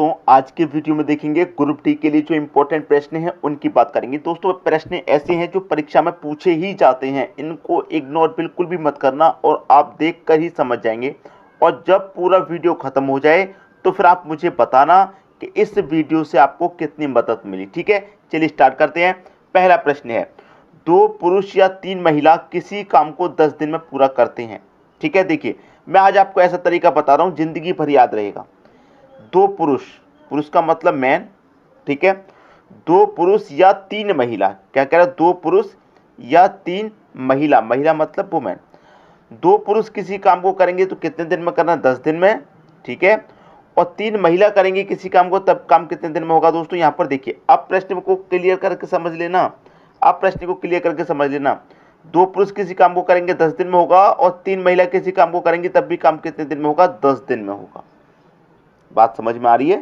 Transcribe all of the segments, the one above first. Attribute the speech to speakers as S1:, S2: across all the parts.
S1: दोस्तों आज के वीडियो में देखेंगे ग्रुप डी के लिए जो इंपॉर्टेंट प्रश्न हैं उनकी बात करेंगे। दोस्तों प्रश्न ऐसे हैं जो परीक्षा में पूछे ही जाते हैं, इनको इग्नोर बिल्कुल भी मत करना और आप देखकर ही समझ जाएंगे। और जब पूरा वीडियो खत्म हो जाए तो फिर आप मुझे बताना कि इस वीडियो से आपको कितनी मदद मिली। ठीक है, चलिए स्टार्ट करते हैं। पहला प्रश्न है, 2 पुरुष या 3 महिला किसी काम को 10 दिन में पूरा करते हैं। ठीक है, देखिए मैं आज आपको ऐसा तरीका बता रहा हूँ जिंदगी भर याद रहेगा। 2 पुरुष, पुरुष का मतलब मैन, ठीक है, 2 पुरुष या 3 महिला, क्या कह रहा है, 2 पुरुष या 3 महिला, महिला मतलब वुमेन। 2 पुरुष किसी काम को करेंगे तो कितने दिन में करना है, 10 दिन में। ठीक है, और 3 महिला करेंगी किसी काम को, तब काम कितने दिन में होगा। दोस्तों यहाँ पर देखिए, अब प्रश्न को क्लियर करके समझ लेना, अब प्रश्न को क्लियर करके समझ लेना। 2 पुरुष किसी काम को करेंगे 10 दिन में होगा और 3 महिला किसी काम को करेंगी तब भी काम कितने दिन में होगा, 10 दिन में होगा। बात समझ में आ रही है,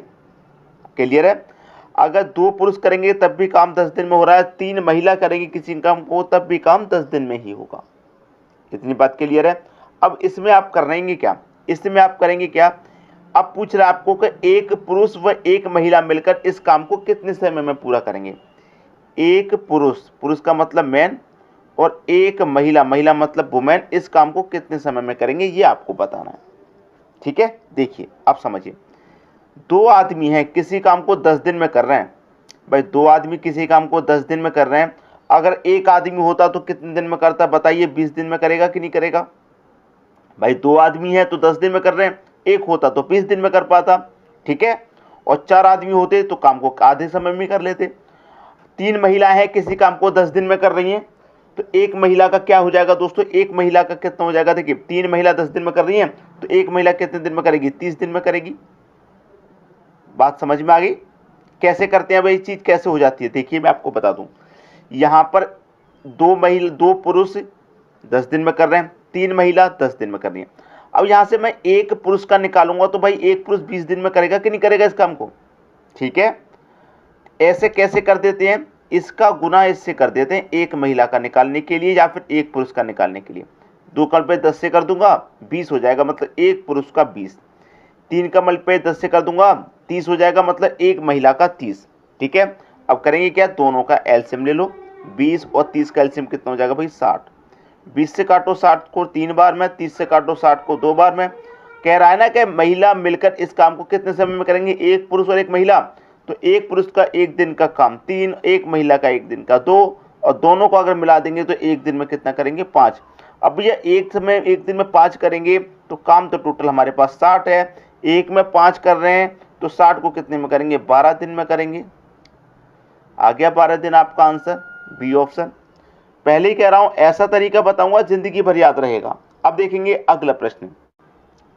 S1: क्लियर है। अगर 2 पुरुष करेंगे तब भी काम 10 दिन में हो रहा है, 3 महिला करेंगी किसी काम को तब भी काम 10 दिन में ही होगा। इतनी बात क्लियर है। अब इसमें आप करेंगे क्या, इसमें आप करेंगे क्या, अब पूछ रहा है आपको कि 1 पुरुष व 1 महिला मिलकर इस काम को कितने समय में पूरा करेंगे। 1 पुरुष, पुरुष का मतलब मैन, और 1 महिला, महिला मतलब वुमेन, इस काम को कितने समय में करेंगे ये आपको बताना है। ठीक है, देखिए आप समझिए, 2 आदमी हैं किसी काम को 10 दिन में कर रहे हैं। भाई 2 आदमी किसी काम को 10 दिन में कर रहे हैं, अगर 1 आदमी होता तो कितने दिन में करता, बताइए, 20 दिन में करेगा कि नहीं करेगा। भाई 2 आदमी हैं तो 10 दिन में कर रहे हैं, 1 होता तो 20 दिन में कर पाता। ठीक है, और 4 आदमी होते तो काम को आधे समय में कर लेते। 3 महिला है किसी काम को 10 दिन में कर रही हैं, तो 1 महिला का क्या हो जाएगा दोस्तों, 1 महिला का कितना हो जाएगा। देखिए 3 महिला 10 दिन में कर रही हैं तो 1 महिला कितने दिन में करेगी, 30 दिन में करेगी। बात समझ में आ गई, कैसे करते हैं भाई, चीज कैसे हो जाती है। देखिए मैं आपको बता दूं, यहां पर 2 पुरुष 10 दिन में कर रहे हैं, 3 महिला 10 दिन में कर रही हैं। अब यहां से मैं 1 पुरुष का निकालूंगा तो भाई 1 पुरुष 20 दिन में करेगा कि नहीं करेगा इस काम को। ठीक है, ऐसे कैसे कर देते हैं, इसका गुना इससे कर देते हैं 1 महिला का निकालने के लिए या फिर 1 पुरुष का निकालने के लिए। 2 का मल्टीप्लाई 10 से कर दूंगा 20 हो जाएगा, मतलब 1 पुरुष का 20। 3 का मल्टीप्लाई 10 से कर दूंगा 30 हो जाएगा, मतलब 1 महिला का 30। ठीक है, अब करेंगे क्या, दोनों का एलसीएम ले लो। 20 और 30 का एलसीएम कितना हो जाएगा भाई, 60। 20 से काटो 60 को 3 बार में, 30 से काटो 60 को 2 बार में। कह रहा है ना कि महिला मिलकर इस काम को कितने समय में करेंगे, 1 पुरुष और 1 महिला, तो 1 पुरुष का 1 दिन का काम 3, 1 महिला का 1 दिन का 2, और दोनों को अगर मिला देंगे तो 1 दिन में कितना करेंगे, 5। अब भैया 1 दिन में 5 करेंगे तो काम तो टोटल हमारे पास 60 है, 1 में 5 कर रहे हैं तो 60 को कितने में करेंगे, 12 दिन में करेंगे। आ गया 12 दिन आपका आंसर, बी ऑप्शन। पहले ही कह रहा हूं ऐसा तरीका बताऊंगा जिंदगी भर याद रहेगा। अब देखेंगे अगला प्रश्न।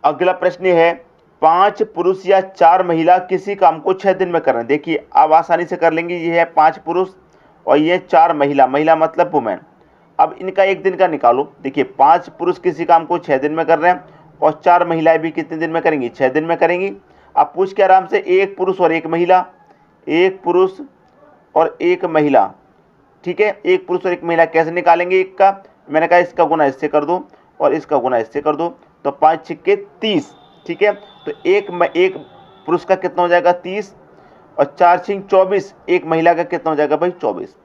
S1: अगला प्रश्न है, 5 पुरुष या 4 महिला किसी काम को 6 दिन में कर रहे हैं। देखिए आप आसानी से कर लेंगे, ये है 5 पुरुष और ये 4 महिला, महिला मतलब वुमेन। अब इनका 1 दिन का निकालो। देखिए 5 पुरुष किसी काम को 6 दिन में कर रहे हैं और 4 महिलाएं भी कितने दिन में करेंगी, 6 दिन में करेंगी। अब पूछ के आराम से 1 पुरुष और 1 महिला, 1 पुरुष और 1 महिला। ठीक है, 1 पुरुष और 1 महिला कैसे निकालेंगे, एक का मैंने कहा इसका गुना इससे कर दो और इसका गुना इससे कर दो, तो 5 छिक्के 30। ठीक है, तो एक पुरुष का कितना हो जाएगा 30 और 4 छिंग 24, 1 महिला का कितना हो जाएगा भाई 24।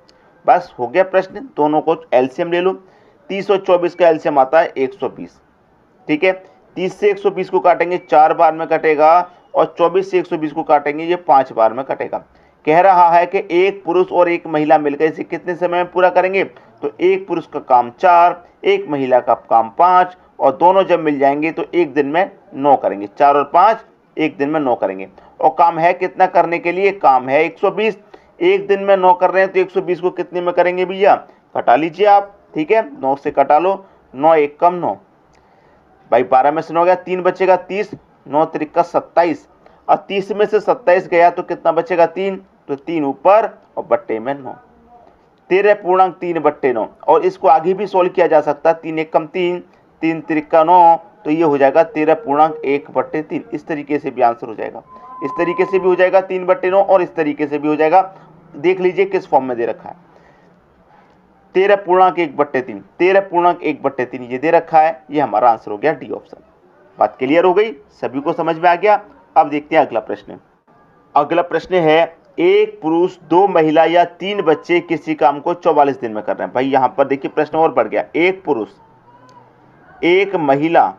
S1: बस हो गया प्रश्न, दोनों को एलसीएम ले लो। 30 और 24 का एलसीएम आता है 120। ठीक है, 30 से 120 को काटेंगे 4 बार में कटेगा और 24 से 120 को काटेंगे ये 5 बार में कटेगा। कह रहा है कि 1 पुरुष और 1 महिला मिलकर इसे कितने समय में पूरा करेंगे, तो 1 पुरुष का काम 4, 1 महिला का काम 5, और दोनों जब मिल जाएंगे तो 1 दिन में 9 करेंगे। 4 और 5 1 दिन में 9 करेंगे। और काम है कितना करने के लिए, काम है 120। 1 दिन में 9 कर रहे हैं तो 120 को कितने में करेंगे भैया, कटा लीजिए आप। ठीक है, 9 से कटा लो, 9 1 कम 9, भाई 12 में से 9 गया 3 बचेगा 30, 9 त्रिका 27, और 30 में से 27 गया तो कितना बचेगा 3, तो 3 ऊपर और बट्टे में 9, 13.3/9। और इसको आगे भी सोल्व किया जा सकता है, 3 1 कम 3, 3 त्रिका 9, तो ये हो जाएगा 13.1/3। इस तरीके से भी आंसर हो जाएगा, इस तरीके से भी हो जाएगा 3/9 और इस तरीके से भी हो जाएगा। देख लीजिए किस फॉर्म में दे रखा है, 13.1/3, 13.1/3 ये दे रखा है, ये हमारा आंसर हो गया डी ऑप्शन। बात क्लियर हो गई, सभी को समझ में आ गया। अब देखते हैं अगला प्रश्न। अगला प्रश्न है, एक पुरुष, दो महिला या तीन बच्चे किसी काम को 44 दिन में कर रहे हैं। भाई यहाँ पर देखिए प्रश्न और बढ़ गया, एक पुरुष, एक महिला,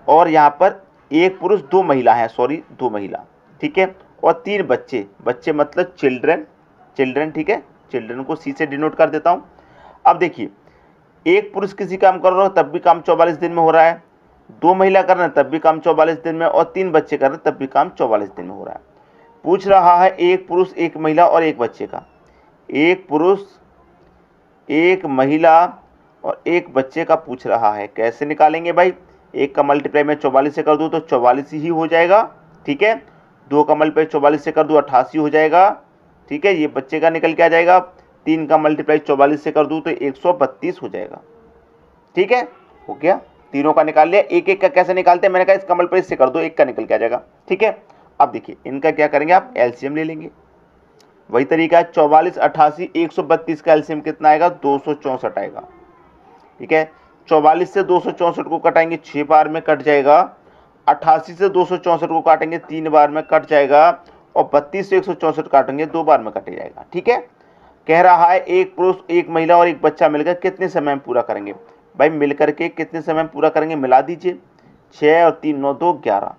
S1: और यहाँ पर एक पुरुष दो महिला है, सॉरी दो महिला, ठीक है, और तीन बच्चे, बच्चे मतलब चिल्ड्रन, चिल्ड्रन, ठीक है, चिल्ड्रन को सी से डिनोट कर देता हूँ। अब देखिए, एक पुरुष किसी काम कर रहा हो तब भी काम 44 दिन में हो रहा है, दो महिला कर रहे हैं तब भी काम 44 दिन में, और तीन बच्चे कर रहे हैं तब भी काम 44 दिन में हो रहा है। पूछ रहा है एक पुरुष, एक महिला और एक बच्चे का, एक पुरुष, एक महिला और एक बच्चे का पूछ रहा है। कैसे निकालेंगे भाई, एक का मल्टीप्लाई मैं 44 से कर दूं तो 44 ही हो जाएगा, ठीक है, दो का मल्टीप्लाई 44 से कर दूं 88 हो जाएगा, ठीक है, ये बच्चे का निकल के आ जाएगा, तीन का मल्टीप्लाई 44 से कर दूं तो 132 हो जाएगा, ठीक है, हो गया, तीनों का निकाल लिया। एक एक का कैसे निकालते हैं, मैंने कहा इसका मल्टीप्लाई से कर दो, एक का निकल के आ जाएगा, ठीक है। अब देखिए इनका क्या करेंगे, आप एलसीएम ले लेंगे, वही तरीका है, 44, 88, 132 का एलसीएम कितना आएगा, 264 आएगा, ठीक है। 44 से 264 को कटाएंगे 6 बार में कट जाएगा, 88 से 264 को काटेंगे 3 बार में कट जाएगा, और 32 से 164 काटेंगे 2 बार में कट जाएगा, ठीक है। कह रहा है एक पुरुष, एक महिला और एक बच्चा मिलकर कितने समय में पूरा करेंगे। भाई मिलकर के कितने समय में पूरा करेंगे, मिला दीजिए, 6 और 3 9 2 11,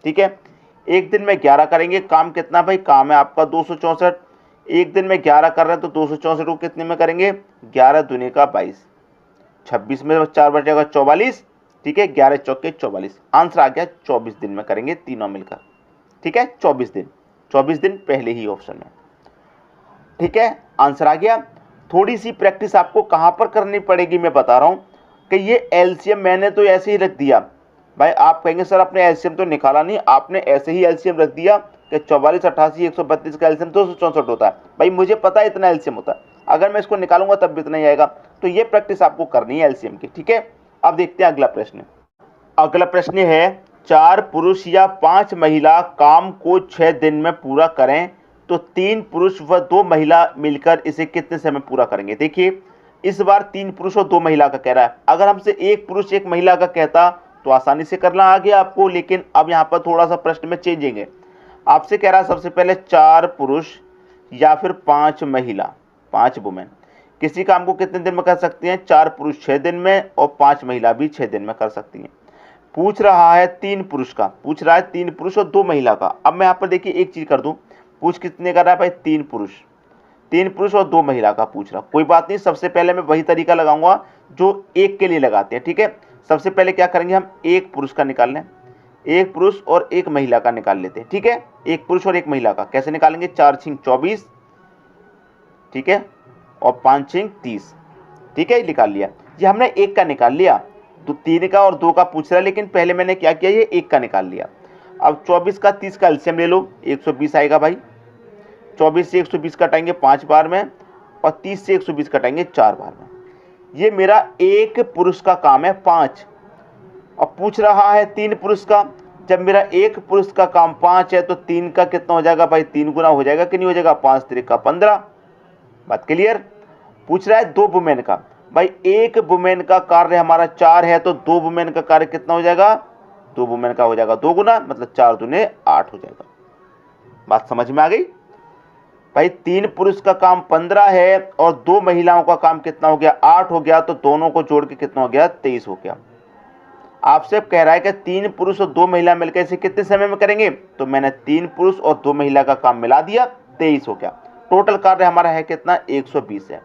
S1: ठीक है। एक दिन में 11 करेंगे, काम कितना भाई, काम है आपका 264, एक दिन में 11 कर रहे हैं तो 264 को कितने में करेंगे, 11 दूनी का 22, 26 में 4 बचेगा 44, ठीक है, 11 चौके 44, आंसर आ गया 24 दिन में करेंगे तीनों मिलकर, ठीक है, 24 दिन, 24 दिन पहले ही ऑप्शन में, ठीक है, आंसर आ गया। थोड़ी सी प्रैक्टिस आपको कहां पर करनी पड़ेगी, मैं बता रहा हूं कि ये एलसीएम मैंने तो ऐसे ही रख दिया। भाई आप कहेंगे सर आपने एलसीएम तो निकाला नहीं, आपने ऐसे ही एलसीएम रख दिया कि 44, 88, 132 का एलसीएम 264 होता है। भाई मुझे पता है इतना एलसीएम होता है, अगर मैं इसको निकालूंगा तब भी इतना ही आएगा, तो ये प्रैक्टिस आपको करनी है एलसीएम की, ठीक है। अब देखते हैं अगला प्रश्न। अगला प्रश्न है, 4 पुरुष या 5 महिला काम को 6 दिन में पूरा करें तो 3 पुरुष व 2 महिला मिलकर इसे कितने समय पूरा करेंगे। देखिए इस बार 3 पुरुष और 2 महिला का कह रहा है, अगर हमसे 1 पुरुष 1 महिला का कहता तो आसानी से करना आ गया आपको, लेकिन अब यहाँ पर थोड़ा सा प्रश्न में चेंजिंग है। आपसे कह रहा है सबसे पहले 4 पुरुष या फिर 5 महिला, 5 वुमेन किसी काम को कितने दिन में कर सकती हैं, 4 पुरुष 6 दिन में और 5 महिला भी 6 दिन में कर सकती हैं। पूछ रहा है 3 पुरुष का, पूछ रहा है 3 पुरुष और 2 महिला का। अब मैं यहाँ पर देखिए एक चीज कर दूं, पूछ कितने कर रहा है भाई, 3 पुरुष और 2 महिला का पूछ रहा। कोई बात नहीं, सबसे पहले मैं वही तरीका लगाऊंगा जो एक के लिए लगाते हैं, ठीक है। सबसे पहले क्या करेंगे, हम 1 पुरुष का निकाल लें, 1 पुरुष और 1 महिला का निकाल लेते हैं, ठीक है। 1 पुरुष और 1 महिला का कैसे निकालेंगे, 4 6 24, ठीक है, और 5 6 30, ठीक है, निकाल लिया। ये हमने 1 का निकाल लिया, तो 3 का और 2 का पूछ रहा है, लेकिन पहले मैंने क्या किया, ये 1 का निकाल लिया। अब 24 का 30 का एलसीएम ले लो, 120 आएगा भाई। 24 से 120 कटाएंगे 5 बार में, और 30 से 120 कटाएंगे 4 बार में। ये मेरा 1 पुरुष का काम है 5, और पूछ रहा है 3 पुरुष का। जब मेरा 1 पुरुष का काम 5 है तो 3 का कितना हो जाएगा भाई, 3 गुना हो जाएगा कि नहीं हो जाएगा, 5 3 का 15, बात क्लियर। पूछ रहा है 2 वुमेन का, भाई 1 वुमेन का कार्य हमारा 4 है तो 2 वुमेन का कार्य कितना हो जाएगा, 2 वुमेन का हो जाएगा 2 गुना, मतलब 4 दूने 8 हो जाएगा। बात समझ में आ गई भाई। 3 पुरुष का काम 15 है और 2 महिलाओं का काम कितना हो गया, 8 हो गया, तो दोनों को जोड़ के कितना हो गया, 23 हो गया। आपसे कह रहा है कि 3 पुरुष और 2 महिला मिलकर इसे कितने समय में करेंगे, तो मैंने 3 पुरुष और 2 महिला का काम मिला दिया, 23 हो गया। टोटल कार्य हमारा है कितना, 120 है,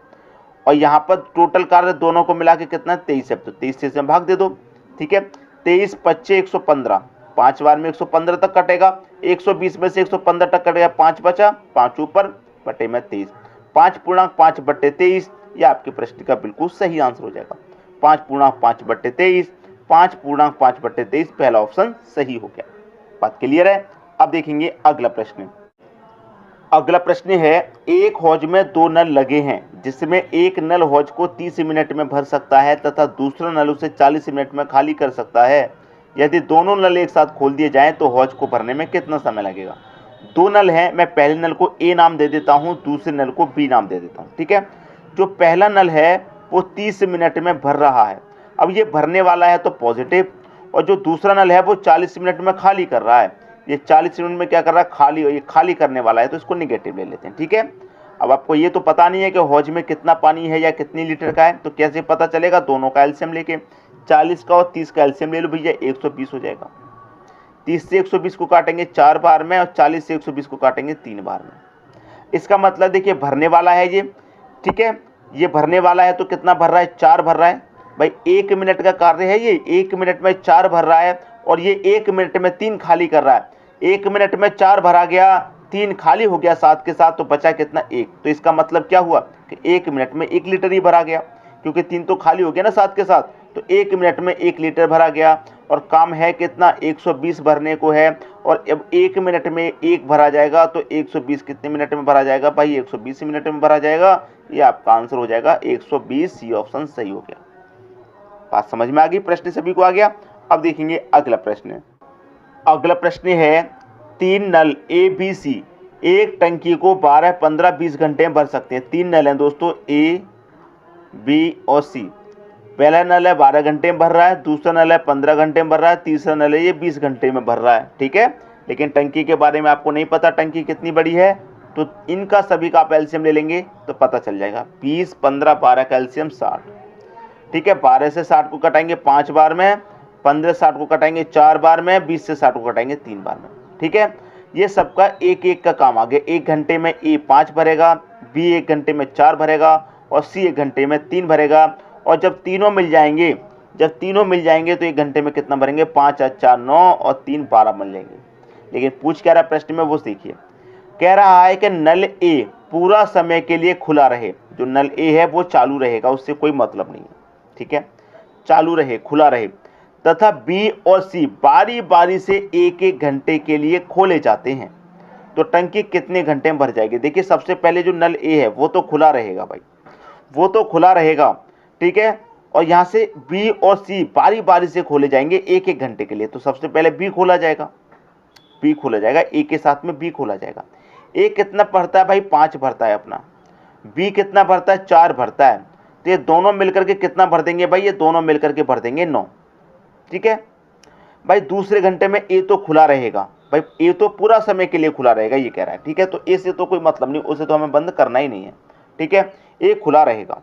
S1: और यहाँ पर टोटल कार्य दोनों को मिला के कितना, 23 है, तो 23 से भाग दे दो, ठीक है। 23 25 115, 5 बार में 115 तक कटेगा, 120 में से 115 तक कटेगा, 5 बचा, 5 ऊपर बटे में 23, 5 पूर्णांक 5 बटे 23, ये आपके प्रश्न का बिल्कुल सही आंसर हो जाएगा। 5 पूर्णांक 5 बटे 23, 5 पूर्णांक 5 बटे 23, पहला ऑप्शन सही हो गया। बात क्लियर है। अब देखेंगे अगला प्रश्न। अगला प्रश्न है, एक हौज में 2 नल लगे हैं जिसमें एक नल हौज को 30 मिनट में भर सकता है तथा दूसरा नल उसे 40 मिनट में खाली कर सकता है। यदि दोनों नल एक साथ खोल दिए जाएं तो हौज को भरने में कितना समय लगेगा। 2 नल हैं, मैं पहले नल को ए नाम दे देता हूं, दूसरे नल को बी नाम दे देता हूं, ठीक है। जो पहला नल है वो 30 मिनट में भर रहा है, अब ये भरने वाला है तो पॉजिटिव, और जो दूसरा नल है वो 40 मिनट में खाली कर रहा है, ये 40 यूनिट में क्या कर रहा है, खाली, ये खाली करने वाला है, तो इसको निगेटिव ले लेते हैं। ठीक है, अब आपको ये तो पता नहीं है कि हौज में कितना पानी है या कितनी लीटर का है, तो कैसे पता चलेगा, दोनों का एलसीएम लेके 40 का और 30 का एलसीएम ले लो भैया, 120 हो जाएगा। 30 से 120 को काटेंगे 4 बार में और 40 से 120 को काटेंगे 3 बार में। इसका मतलब देखिए भरने वाला है ये, ठीक है, ये भरने वाला है, तो कितना भर रहा है, 4 भर रहा है भाई। 1 मिनट का कार्य है ये, 1 मिनट में 4 भर रहा है और ये 1 मिनट में 3 खाली कर रहा है। 1 मिनट में 4 भरा गया, 3 खाली हो गया साथ के साथ, तो बचा कितना, 1। तो इसका मतलब क्या हुआ कि 1 मिनट में 1 लीटर ही भरा गया, क्योंकि 3 तो खाली हो गया ना साथ के साथ, तो 1 मिनट में 1 लीटर भरा गया। और काम है कितना, 120 भरने को है, और अब 1 मिनट में 1 भरा जाएगा, तो 120 कितने मिनट में भरा जाएगा भाई, 120 मिनट में भरा जाएगा। ये आपका आंसर हो जाएगा 120, सी ऑप्शन सही हो गया। बात समझ में आ गई, प्रश्न सभी को आ गया। अब देखेंगे अगला प्रश्न। अगला प्रश्न है 3 नल ए बी सी एक टंकी को 12, 15, 20 घंटे में भर सकते हैं। 3 नल हैं दोस्तों, ए बी और सी। पहला नल है 12 घंटे में भर रहा है, दूसरा नल है 15 घंटे में भर रहा है, तीसरा नल है ये 20 घंटे में भर रहा है। ठीक है, लेकिन टंकी के बारे में आपको नहीं पता टंकी कितनी बड़ी है, तो इनका सभी का आप एलसीएम ले लेंगे तो पता चल जाएगा। 20, 15, 12 का एलसीएम 60। ठीक है, 12 से 60 को कटाएंगे 5 बार में, 15 से 60 को कटाएंगे 4 बार में, 20 से 60 को कटाएंगे 3 बार में। ठीक है, ये सबका एक एक का काम आ गया। 1 घंटे में ए 5 भरेगा, बी 1 घंटे में 4 भरेगा और सी 1 घंटे में 3 भरेगा। और जब तीनों मिल जाएंगे, तो 1 घंटे में कितना भरेंगे, 5 और 4 9 और 3 12 मिल जाएंगे। लेकिन पूछ क्या रहा है प्रश्न में, वो देखिए। कह रहा है कि नल ए पूरा समय के लिए खुला रहे। जो नल ए है वो चालू रहेगा, उससे कोई मतलब नहीं है। ठीक है, चालू रहे, खुला रहे, तथा बी और सी बारी बारी से 1-1 घंटे के लिए खोले जाते हैं, तो टंकी कितने घंटे में भर जाएगी। देखिए, सबसे पहले जो नल ए है वो तो खुला रहेगा भाई, वो तो खुला रहेगा। ठीक है, और यहाँ से बी और सी बारी बारी से खोले जाएंगे 1-1 घंटे के लिए, तो सबसे पहले बी खोला जाएगा, बी खोला जाएगा, ए के साथ में बी खोला जाएगा। ए कितना भरता है भाई, 5 भरता है अपना। बी कितना भरता है, 4 भरता है। तो ये दोनों मिलकर के कितना भर देंगे भाई, ये दोनों मिलकर के भर देंगे 9। ठीक है भाई, दूसरे घंटे में ए तो खुला रहेगा भाई, ए तो पूरा समय के लिए खुला रहेगा ये कह रहा है। ठीक है, तो ए से तो कोई मतलब नहीं, उसे तो हमें बंद करना ही नहीं है। ठीक है, ए खुला रहेगा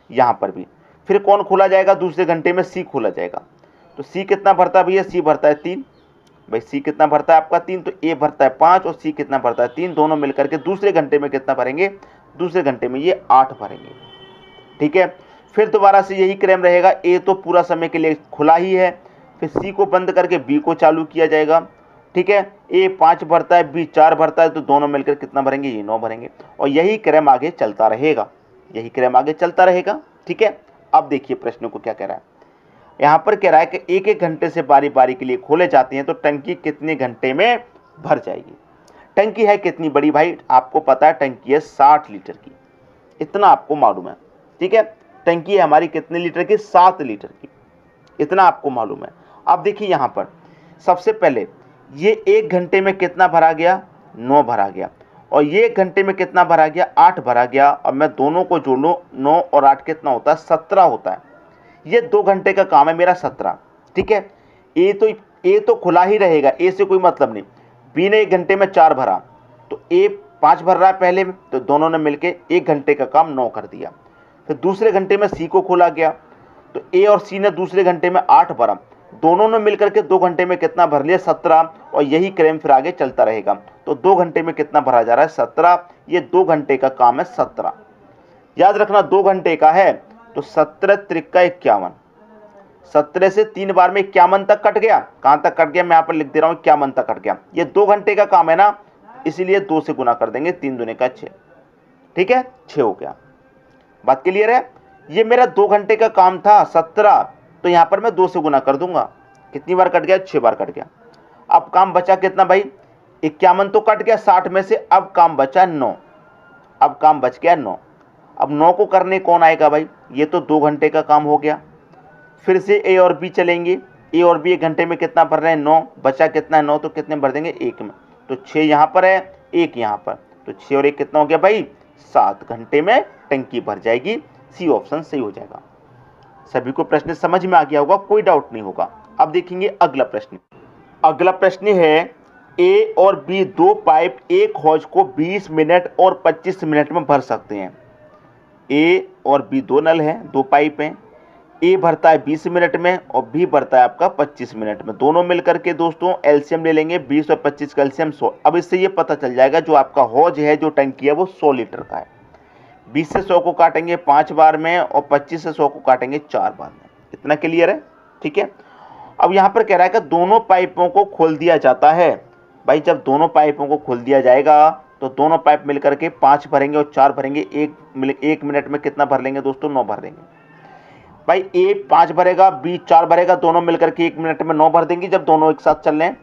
S1: यहाँ पर भी। फिर कौन खोला जाएगा दूसरे घंटे में, सी खोला जाएगा। तो सी कितना भरता है भैया, सी भरता है 3 भाई। सी कितना भरता है आपका 3, तो ए भरता है 5 और सी कितना भरता है 3। दोनों मिलकर के दूसरे घंटे में कितना भरेंगे, दूसरे घंटे में ये 8 भरेंगे। ठीक है, फिर दोबारा से यही क्रम रहेगा, ए तो पूरा समय के लिए खुला ही है, फिर सी को बंद करके बी को चालू किया जाएगा। ठीक है, ए 5 भरता है, बी 4 भरता है, तो दोनों मिलकर कितना भरेंगे, ये 9 भरेंगे। और यही क्रम आगे चलता रहेगा, यही क्रम आगे चलता रहेगा। ठीक है, अब देखिए प्रश्न को क्या कह रहा है। यहाँ पर कह रहा है कि 1-1 घंटे से बारी बारी के लिए खोले जाते हैं, तो टंकी कितने घंटे में भर जाएगी। टंकी है कितनी बड़ी भाई, आपको पता है टंकी है 60 लीटर की, इतना आपको मालूम है। ठीक है, टंकी है हमारी कितने लीटर की, 7 लीटर की, इतना आपको मालूम है। अब देखिए यहाँ पर सबसे पहले ये 1 घंटे में कितना भरा गया, 9 भरा गया, और ये 1 घंटे में कितना भरा गया, 8 भरा गया। और मैं दोनों को जोड़ लूँ, 9 और 8 कितना होता है, 17 होता है। ये 2 घंटे का काम है मेरा, 17। ठीक है, ए तो खुला ही रहेगा, ए से कोई मतलब नहीं। बी ने 1 घंटे में 4 भरा, तो ए 5 भर रहा है पहले में, तो दोनों ने मिलके 1 घंटे का काम 9 कर दिया। फिर दूसरे घंटे में सी को खोला गया, तो ए और सी ने दूसरे घंटे में 8 भरा, दोनों ने मिलकर के 2 घंटे में कितना भर लिया, 17। और यही क्रम फिर आगे चलता रहेगा। तो 2 घंटे में कितना भरा जा रहा है, 17। ये 2 घंटे का काम है 17, याद रखना 2 घंटे का है। तो 17 त्रिका 51, 17 से 3 बार में 51 तक कट गया। कहां तक कट गया, मैं यहाँ पर लिख दे रहा हूँ 51 तक कट गया। ये 2 घंटे का काम है ना, इसीलिए 2 से गुना कर देंगे, 3 दूने का 6। ठीक है, 6 हो गया। बात क्लियर है। ये मेरा 2 घंटे का काम था 17, तो यहाँ पर मैं 2 से गुना कर दूंगा। कितनी बार कट गया, 6 बार कट गया। अब काम बचा कितना भाई, 51 तो कट गया 60 में से, अब काम बचा 9। अब काम बच गया 9। अब 9 को करने कौन आएगा भाई, ये तो 2 घंटे का काम हो गया। फिर से ए और बी चलेंगे, ए और बी 1 घंटे में कितना भर रहे हैं, 9। बचा कितना है, 9, तो कितने भर देंगे, 1 में। तो 6 यहाँ पर है, 1 यहाँ पर, तो 6 और 1 कितना हो गया भाई, 7 घंटे में टंकी भर जाएगी। सी ऑप्शन सही हो जाएगा। सभी को प्रश्न समझ में आ गया होगा, कोई डाउट नहीं होगा। अब देखेंगे अगला प्रश्न। अगला प्रश्न है ए और बी दो पाइप एक हौज को 20 मिनट और 25 मिनट में भर सकते हैं। ए और बी दो नल हैं, दो पाइप हैं। ए भरता है 20 मिनट में और बी भरता है आपका 25 मिनट में। दोनों मिलकर के दोस्तों एलसीएम ले लेंगे, 20 और 25 का एलसीएम 100। अब इससे ये पता चल जाएगा जो आपका हौज है, जो टंकी है, वो 100 लीटर का है। 20 से 100 को काटेंगे 5 बार में और 25 से 100 को काटेंगे 4 बार में। इतना क्लियर है? ठीक है। अब यहाँ पर कह रहा है कि दोनों पाइपों को खोल दिया जाता है। भाई जब दोनों पाइपों को खोल दिया जाएगा तो दोनों पाइप मिलकर के 5 भरेंगे और 4 भरेंगे। एक मिनट में कितना भर लेंगे दोस्तों? 9 भर लेंगे। भाई ए 5 भरेगा, बी 4 भरेगा, दोनों मिलकर के 1 मिनट में 9 भर देंगे जब दोनों एक साथ चल रहे हैं।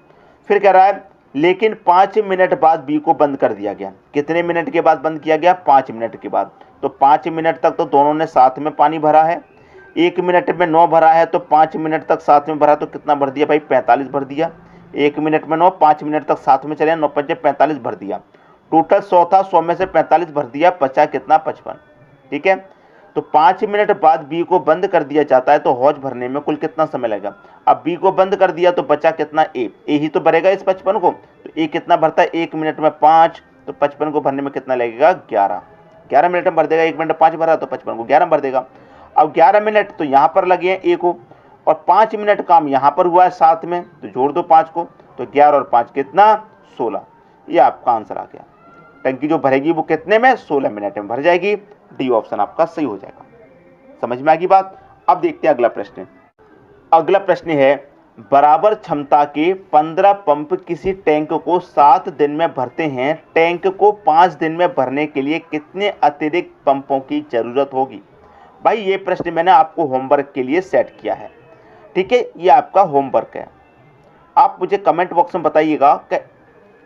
S1: फिर कह रहा है लेकिन 5 मिनट बाद बी को बंद कर दिया गया। कितने मिनट के बाद बंद किया गया? 5 मिनट के बाद। तो 5 मिनट तक तो दोनों ने साथ में पानी भरा है। 1 मिनट में 9 भरा है तो 5 मिनट तक साथ में भरा तो कितना भर दिया भाई? 45 भर दिया। 1 मिनट में 9, 5 मिनट तक साथ में चले, 9 5 45 भर दिया। टोटल 100 था, 100 में से 45 भर दिया, बचा कितना? 55। ठीक है। तो 5 मिनट बाद बी को बंद कर दिया जाता है तो हौज भरने में कुल कितना समय लगेगा? अब बी को बंद कर दिया तो बचा कितना? ए ही तो भरेगा इस 55 को। तो ए कितना भरता है? 1 मिनट में 5, तो 55 को भरने में कितना लगेगा? 11 मिनट में भर देगा। 1 मिनट में 5 भरा तो 55 को 11 भर देगा। अब 11 मिनट तो यहाँ पर लगे हैं ए को और 5 मिनट काम यहाँ पर हुआ है साथ में, तो जोड़ दो 5 को। तो 11 और 5 कितना? 16। ये आपका आंसर आ गया। टंकी जो भरेगी वो कितने में? 16 मिनट में भर जाएगी। डी ऑप्शन आपका सही हो जाएगा। समझ में आ गई बात? अब देखते हैं अगला प्रश्न। अगला प्रश्न है बराबर क्षमता के 15 पंप किसी टैंक को 7 दिन में भरते हैं। टैंक को 5 दिन में भरने के लिए कितने अतिरिक्त पंपों की जरूरत होगी? भाई ये प्रश्न मैंने आपको होमवर्क के लिए सेट किया है। ठीक है, ये आपका होमवर्क है। आप मुझे कमेंट बॉक्स में बताइएगा कि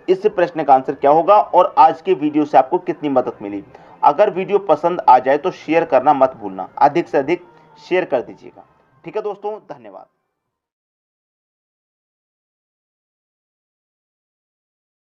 S1: इस प्रश्न का आंसर क्या होगा और आज के वीडियो से आपको कितनी मदद मिली। अगर वीडियो पसंद आ जाए तो शेयर करना मत भूलना, अधिक से अधिक शेयर कर दीजिएगा। ठीक है दोस्तों, धन्यवाद।